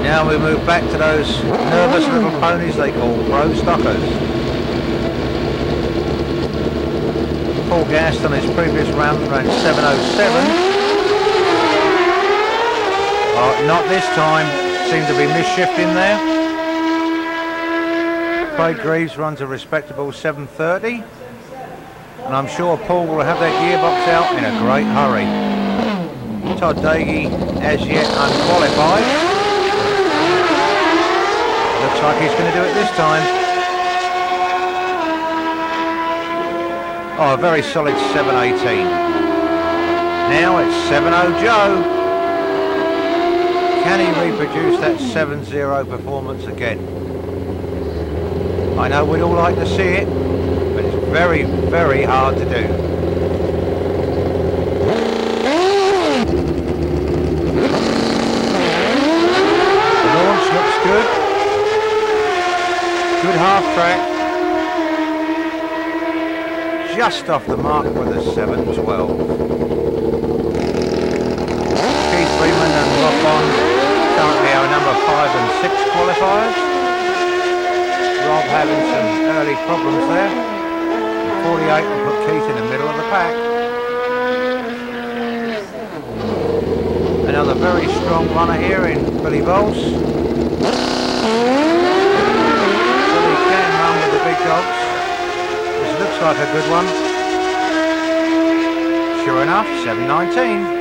Now we move back to those nervous little ponies they call pro stockers. Paul Gast on his previous round ran 7:07. Oh, not this time. Seemed to be mischief in there. Craig Greaves runs a respectable 7:30. And I'm sure Paul will have that gearbox out in a great hurry. Todd Doege, as yet unqualified. Looks like he's going to do it this time. Oh, a very solid 7:18. Now it's 7:0 Joe. Can he reproduce that 7:0 performance again? I know we'd all like to see it, but it's very, very hard to do. The launch looks good. Good half track. Just off the mark with a 7:12. Freeman and Rob currently our number 5 and 6 qualifiers. Rob having some early problems there. 48 will put Keith in the middle of the pack. Another very strong runner here in Billy Vose. Billy can run with the big dogs. This looks like a good one. Sure enough, 7:19.